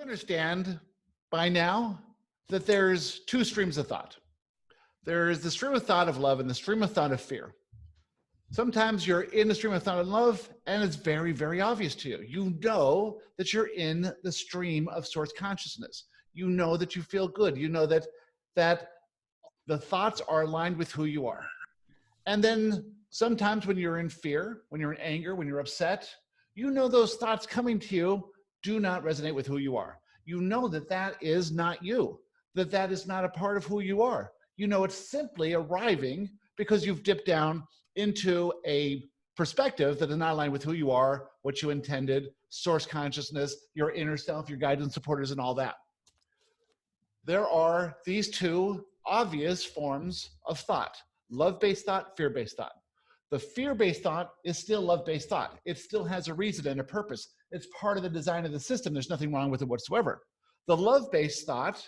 understand by now that there's two streams of thought. There's the stream of thought of love and the stream of thought of fear. Sometimes you're in the stream of thought of love and it's very, very obvious to you. You know that you're in the stream of source consciousness. You know that you feel good. You know that the thoughts are aligned with who you are. And then sometimes when you're in fear, when you're in anger, when you're upset, you know those thoughts coming to you do not resonate with who you are. You know that that is not you, that that is not a part of who you are. You know it's simply arriving because you've dipped down into a perspective that is not aligned with who you are, what you intended, source consciousness, your inner self, your guides and supporters, and all that. There are these two obvious forms of thought: love-based thought, fear-based thought. The fear-based thought is still love-based thought. It still has a reason and a purpose. It's part of the design of the system. There's nothing wrong with it whatsoever. The love-based thought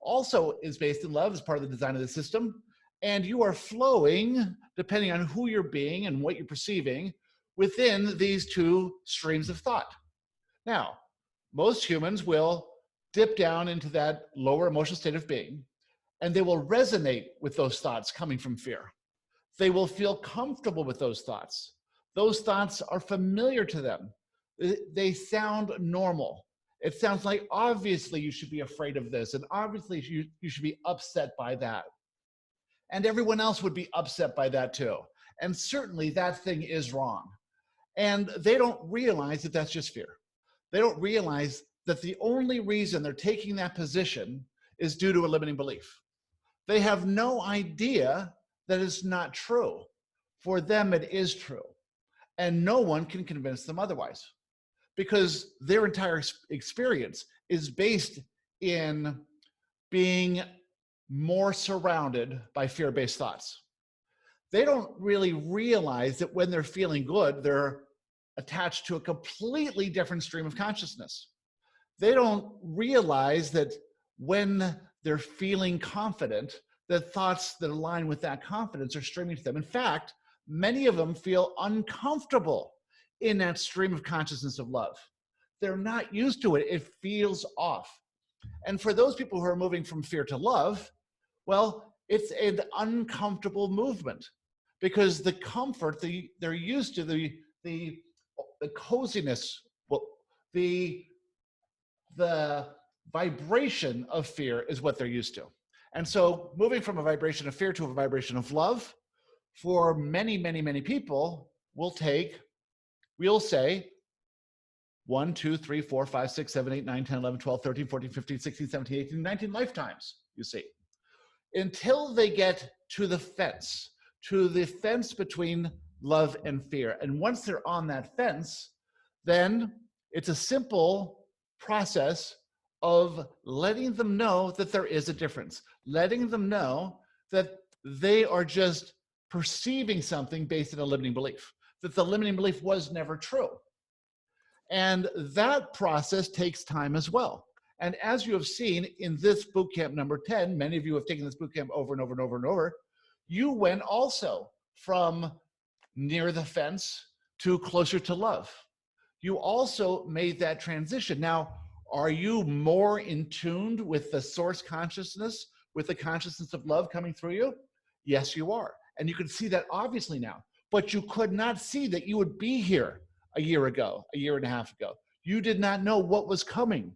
also is based in love as part of the design of the system. And you are flowing, depending on who you're being and what you're perceiving, within these two streams of thought. Now, most humans will dip down into that lower emotional state of being, and they will resonate with those thoughts coming from fear. They will feel comfortable with those thoughts. Those thoughts are familiar to them. They sound normal. It sounds like, obviously, you should be afraid of this, and obviously, you should be upset by that. And everyone else would be upset by that too. And certainly that thing is wrong. And they don't realize that that's just fear. They don't realize that the only reason they're taking that position is due to a limiting belief. They have no idea that it's not true. For them, it is true. And no one can convince them otherwise, because their entire experience is based in being more surrounded by fear-based thoughts. They don't really realize that when they're feeling good, they're attached to a completely different stream of consciousness. They don't realize that when they're feeling confident, the thoughts that align with that confidence are streaming to them. In fact, many of them feel uncomfortable in that stream of consciousness of love. They're not used to it. It feels off. And for those people who are moving from fear to love, well, it's an uncomfortable movement, because the comfort, they're used to, the coziness, well, the vibration of fear is what they're used to. And so moving from a vibration of fear to a vibration of love, for many, many, many people, we'll say 1, 2, 3, 4, 5, 6, 7, 8, 9, 10, 11, 12, 13, 14, 15, 16, 17, 18, 19 lifetimes, you see, until they get to the fence between love and fear. And once they're on that fence, then it's a simple process of letting them know that there is a difference, letting them know that they are just perceiving something based on a limiting belief, that the limiting belief was never true. And that process takes time as well. And as you have seen in this bootcamp number 10, many of you have taken this bootcamp over and over and over and over, you went also from near the fence to closer to love. You also made that transition. Now, are you more in tune with the source consciousness, with the consciousness of love coming through you? Yes, you are. And you can see that obviously now, but you could not see that you would be here a year ago, a year and a half ago. You did not know what was coming.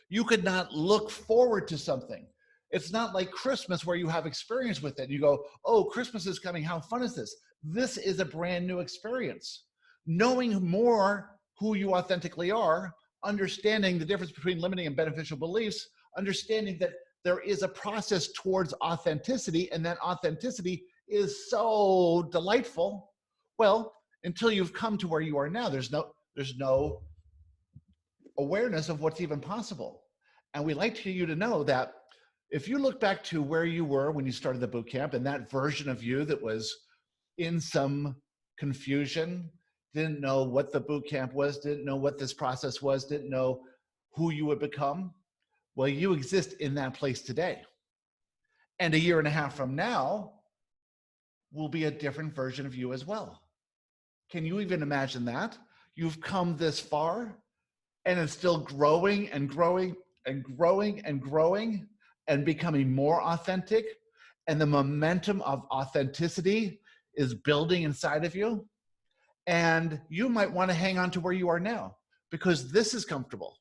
You could not look forward to something. It's not like Christmas where you have experience with it. You go, oh, Christmas is coming. How fun is this? This is a brand new experience. Knowing more who you authentically are, understanding the difference between limiting and beneficial beliefs, understanding that there is a process towards authenticity, and that authenticity is so delightful. Well, until you've come to where you are now, there's no awareness of what's even possible. And we like you to know that if you look back to where you were when you started the bootcamp, and that version of you that was in some confusion, didn't know what the bootcamp was, didn't know what this process was, didn't know who you would become, well, you exist in that place today. And a year and a half from now will be a different version of you as well. Can you even imagine that? You've come this far, and it's still growing and growing and growing and growing and becoming more authentic, and the momentum of authenticity is building inside of you, and you might want to hang on to where you are now because this is comfortable.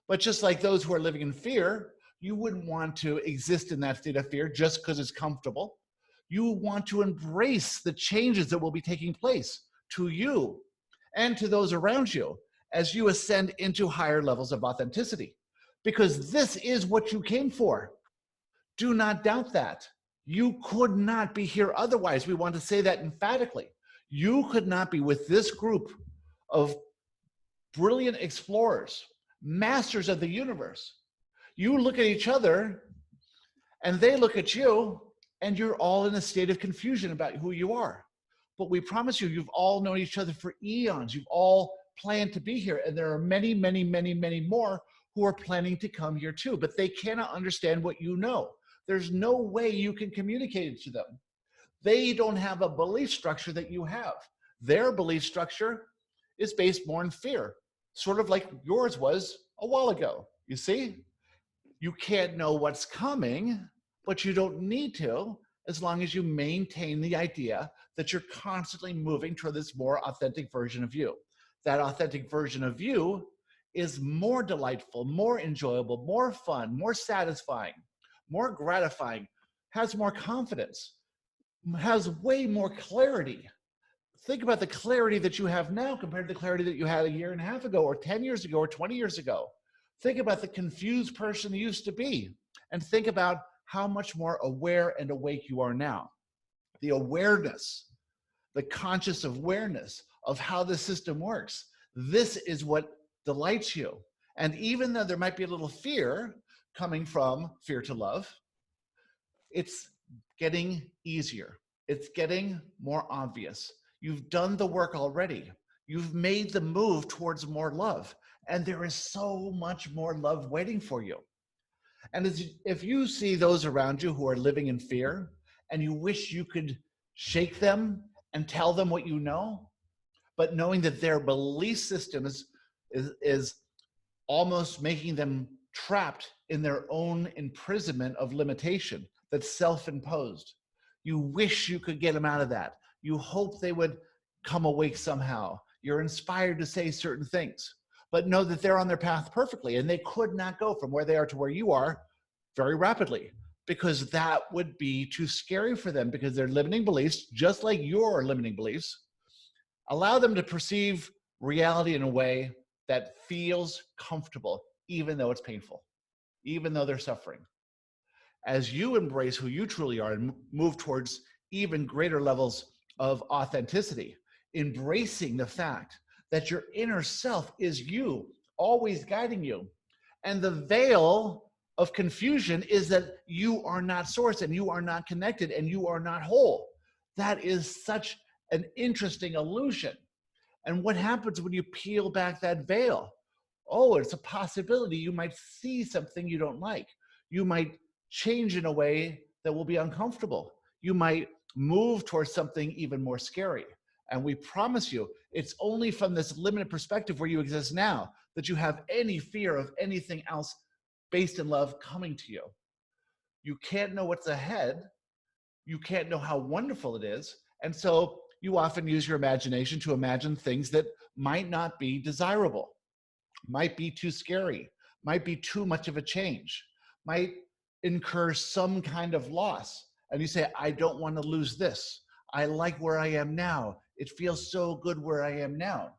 But just like those who are living in fear, you wouldn't want to exist in that state of fear just because it's comfortable. You want to embrace the changes that will be taking place to you and to those around you as you ascend into higher levels of authenticity, because this is what you came for. Do not doubt that. You could not be here otherwise. We want to say that emphatically. You could not be with this group of brilliant explorers, masters of the universe. You look at each other and they look at you, and you're all in a state of confusion about who you are. But we promise you, you've all known each other for eons. You've all planned to be here. And there are many, many, many, many more who are planning to come here too, but they cannot understand what you know. There's no way you can communicate it to them. They don't have a belief structure that you have. Their belief structure is based more in fear, sort of like yours was a while ago. You see? You can't know what's coming, but you don't need to, as long as you maintain the idea that you're constantly moving toward this more authentic version of you. That authentic version of you is more delightful, more enjoyable, more fun, more satisfying, more gratifying, has more confidence, has way more clarity. Think about the clarity that you have now compared to the clarity that you had a year and a half ago, or 10 years ago, or 20 years ago. Think about the confused person you used to be, and think about how much more aware and awake you are now. The awareness, the conscious awareness of how the system works. This is what delights you. And even though there might be a little fear coming from fear to love, it's getting easier. It's getting more obvious. You've done the work already. You've made the move towards more love. And there is so much more love waiting for you. And if you see those around you who are living in fear, and you wish you could shake them and tell them what you know, but knowing that their belief system is almost making them trapped in their own imprisonment of limitation that's self-imposed. You wish you could get them out of that. You hope they would come awake somehow. You're inspired to say certain things, but know that they're on their path perfectly, and they could not go from where they are to where you are very rapidly, because that would be too scary for them, because their limiting beliefs, just like your limiting beliefs, allow them to perceive reality in a way that feels comfortable, even though it's painful, even though they're suffering. As you embrace who you truly are and move towards even greater levels of authenticity, embracing the fact that your inner self is you, always guiding you. And the veil of confusion is that you are not source, and you are not connected, and you are not whole. That is such an interesting illusion. And what happens when you peel back that veil? Oh, it's a possibility you might see something you don't like. You might change in a way that will be uncomfortable. You might move towards something even more scary. And we promise you, it's only from this limited perspective where you exist now that you have any fear of anything else based in love coming to you. You can't know what's ahead. You can't know how wonderful it is. And so you often use your imagination to imagine things that might not be desirable, might be too scary, might be too much of a change, might incur some kind of loss. And you say, I don't want to lose this. I like where I am now. It feels so good where I am now.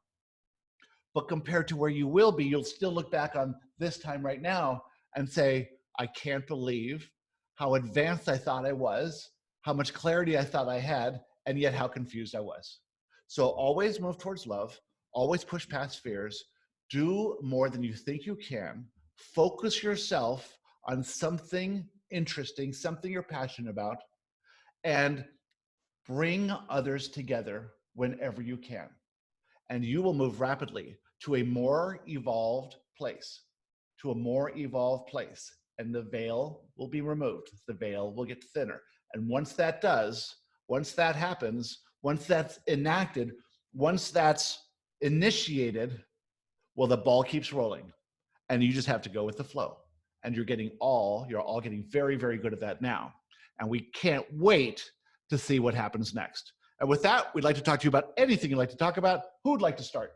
But compared to where you will be, you'll still look back on this time right now and say, I can't believe how advanced I thought I was, how much clarity I thought I had, and yet how confused I was. So always move towards love, always push past fears, do more than you think you can, focus yourself on something interesting, something you're passionate about, and bring others together whenever you can. And you will move rapidly to a more evolved place, and the veil will be removed. The veil will get thinner. And once that does, once that happens, once that's enacted, once that's initiated, Well, the ball keeps rolling, and you just have to go with the flow. And you're all getting very, very good at that now. And we can't wait to see what happens next. And with that, we'd like to talk to you about anything you'd like to talk about. Who would like to start?